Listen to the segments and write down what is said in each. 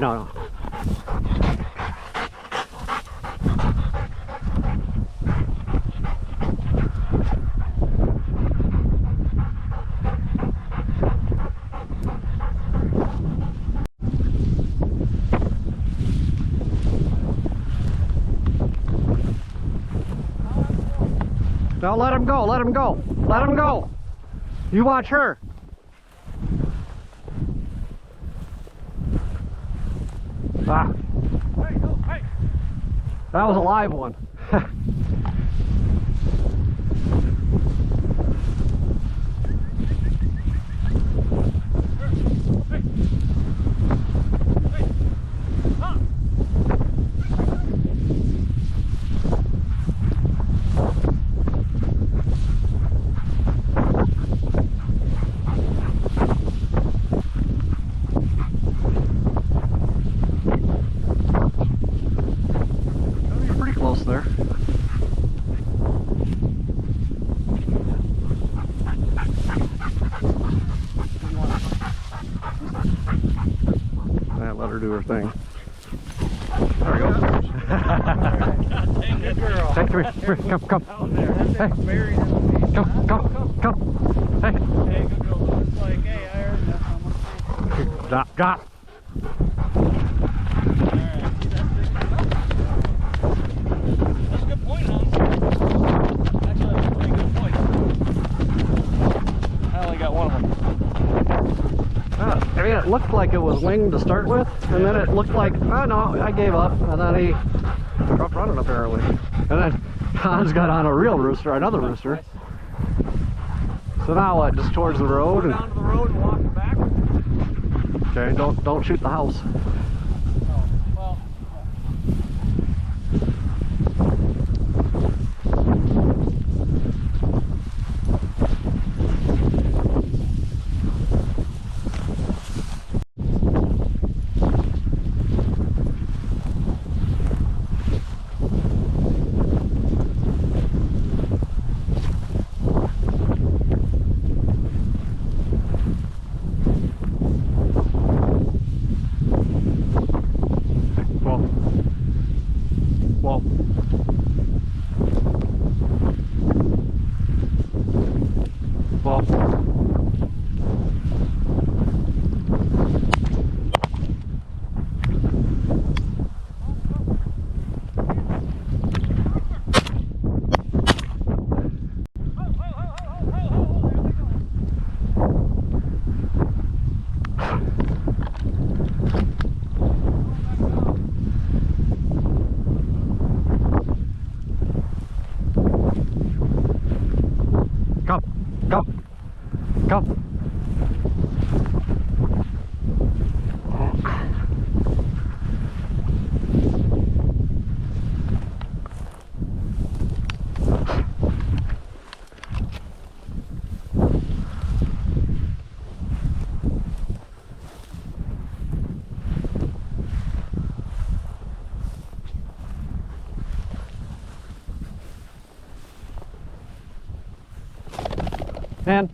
no. No, let him go, let him go, let him go. You watch her. Ah. Hey, no, hey. That was a live one. There. Yeah, let her do her thing. There we go. Good girl. Hey, come. Hey, come. Hey. Hey, good girl. It's like, hey, I heard that. Drop. That's a good point, huh? Actually, that's a pretty good point. I only got one of them. I mean, it looked like it was winged to start with, and then it looked like, oh no, I gave up, and then he dropped running apparently. And then Hans got on a real rooster, another rooster. So now what, just towards the road? Go down to the road and walk back? Okay, don't shoot the house. Oh, well. Whoa. Come. And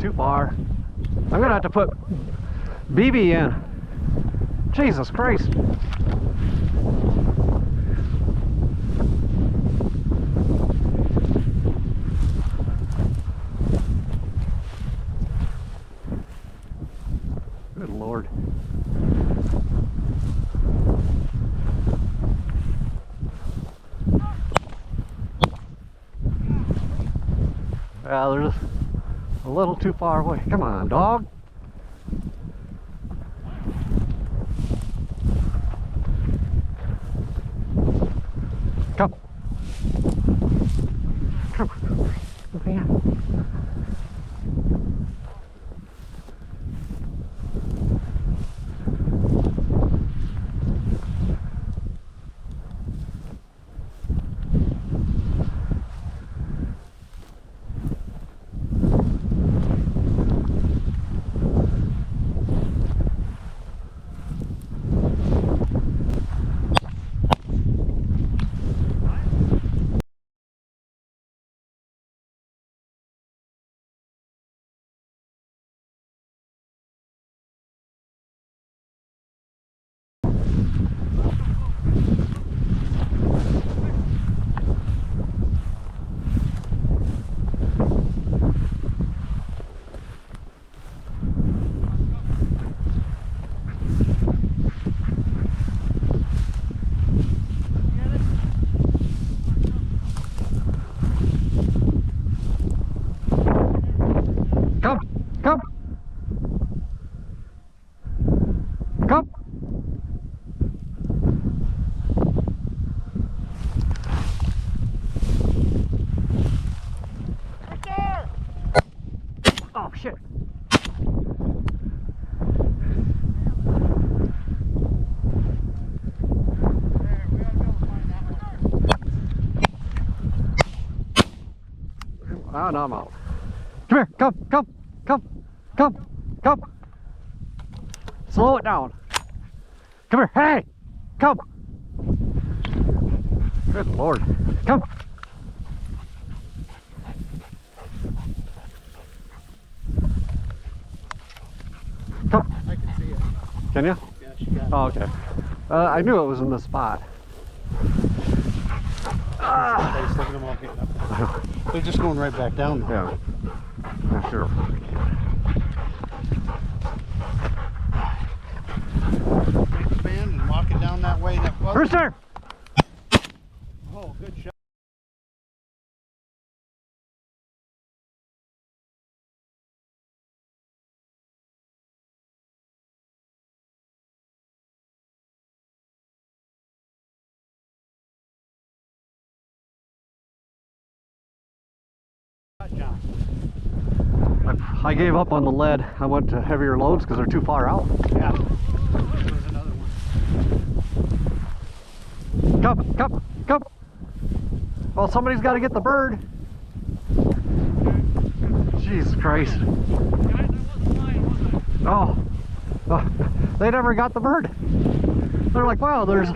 too far. I'm gonna have to put BB in. Jesus Christ. Good Lord. Yeah, they're just a little too far away. Come on, dog. Come. Come. Over here. Oh, no, I'm out. Come here. Come, come, come, come, come. Slow it down. Come here. Hey, come. Good Lord. Come. Come. I can see it. Can you? Yeah, she got it. Oh, okay. I knew it was in the spot. They slipping them all getting up. They're just going right back down though. Yeah. Yeah, sure. Take the band and walk it down that way. That was. Rooster! Oh, good shot. John. I gave up on the lead. I went to heavier loads because they're too far out. Yeah. There's another one. Come, come, come. Well, somebody's got to get the bird. Jesus Christ. Oh. Oh, they never got the bird. They're like, wow, there's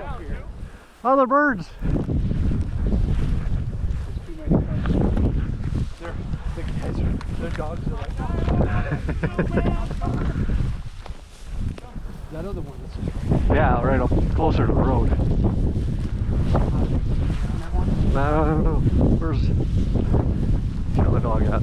other birds. There's too many cubs. They're big guys. Their dogs are like that other one that's just right. Yeah, right up closer to the road. I don't know. Where's the other dog at?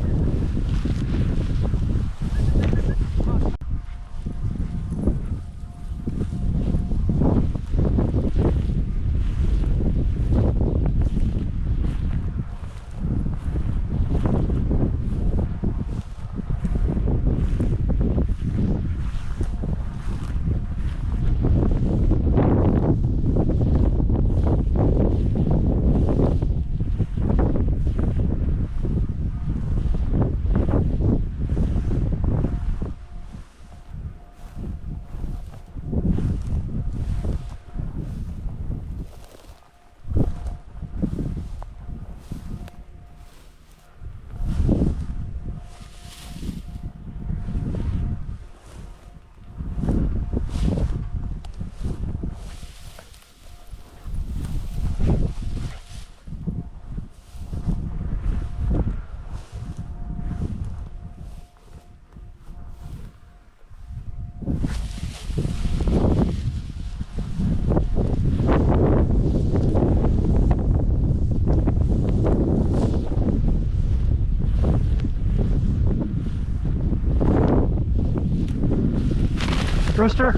Rooster?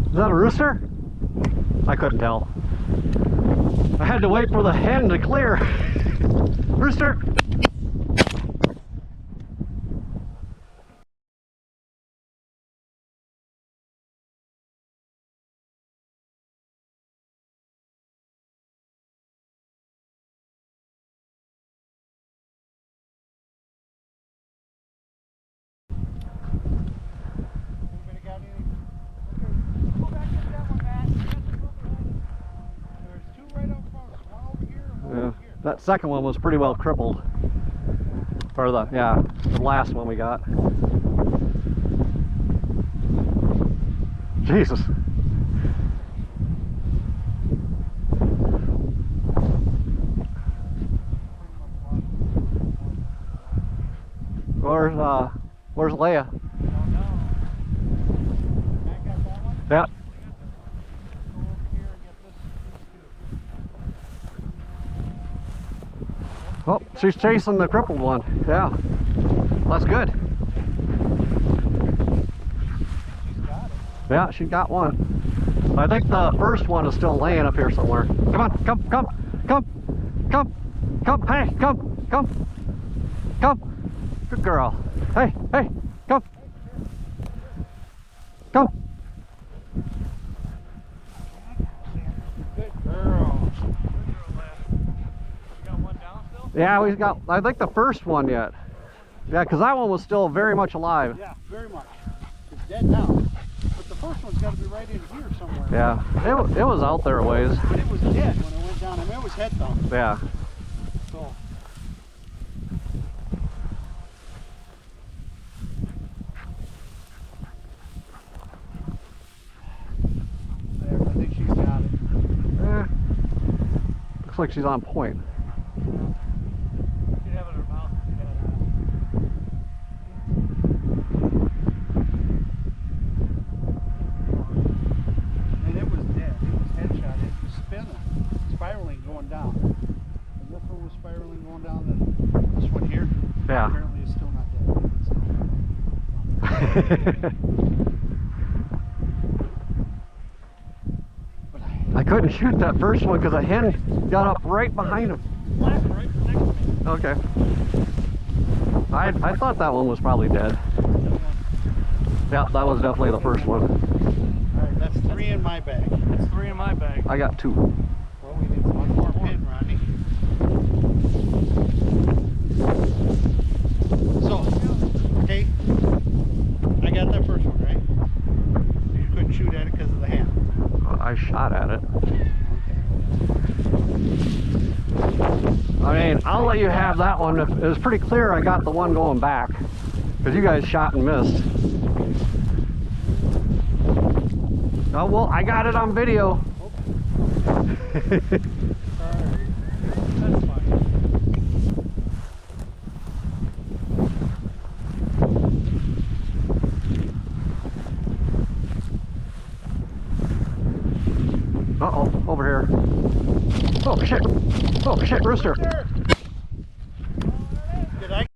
Is that a rooster? I couldn't tell. I had to wait for the hen to clear. Rooster! Yeah, that second one was pretty well crippled. Or the last one we got. Jesus. Where's Leia? Yeah. Oh, she's chasing the crippled one. Yeah. That's good. Yeah, she got one. I think the first one is still laying up here somewhere. Come on, come, come, come, come, come, hey, come, come, come. Good girl. Hey, hey, come. Come. Good girl. Yeah, we got, I think the first one yet. Yeah, because that one was still very much alive. Yeah, very much. It's dead now. But the first one's got to be right in here somewhere. Yeah, it was out there a ways. But it was dead when it went down. I mean, it was head down. Yeah. So. There, I think she's got it. Looks like she's on point. She'd have it in her mouth. And it was dead. It was headshot. It was spinning, spiraling, going down. And this one was spiraling, going down. And this one here, Yeah. apparently is still not dead. It's still But I couldn't shoot that first one because a hen got up right behind him. Last one right next to me. Okay. I thought that one was probably dead. Yeah, that was definitely the first one. Alright, that's 3 in my bag. That's 3 in my bag. I got 2. Well, we need one more pin, Rodney. So, okay, I got that first one, right? You couldn't shoot at it because of the hand. I shot at it. Okay. I mean, I'll let you have that one. It was pretty clear I got the one going back because you guys shot and missed. Oh, well, I got it on video. That's fine. Uh-oh, over here. Oh, shit. Oh, shit, Rooster. Did I?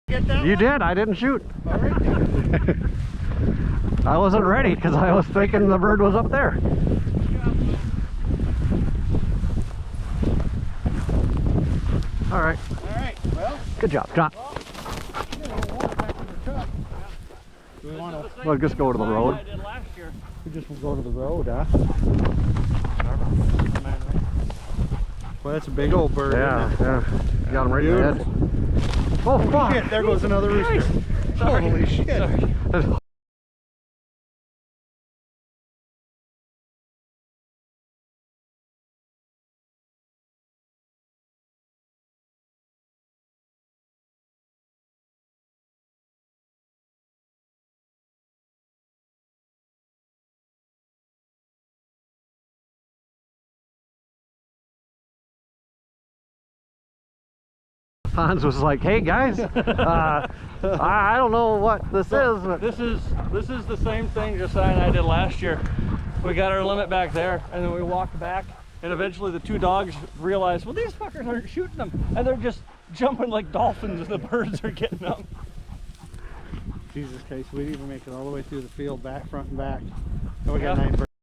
Get that You one? did. I didn't shoot. All right, then. I wasn't ready because I was thinking the bird was up there. All right. All right, well, Good job, John. do we want to We'll just go to the road. I did last year. just go to the road, huh? Well, that's a big old bird. Yeah, yeah. You got him right in the head. Oh, fuck. Shit, there goes another rooster. Holy shit. Sorry. Hans was like, "Hey guys, I don't know what this is, but This is the same thing Josiah and I did last year. We got our limit back there, and then we walked back, and eventually the 2 dogs realized, well, these fuckers aren't shooting them, and they're just jumping like dolphins, and the birds are getting them. Jesus Christ, we didn't even make it all the way through the field, back, front, and back. And we got Yeah. 9 birds.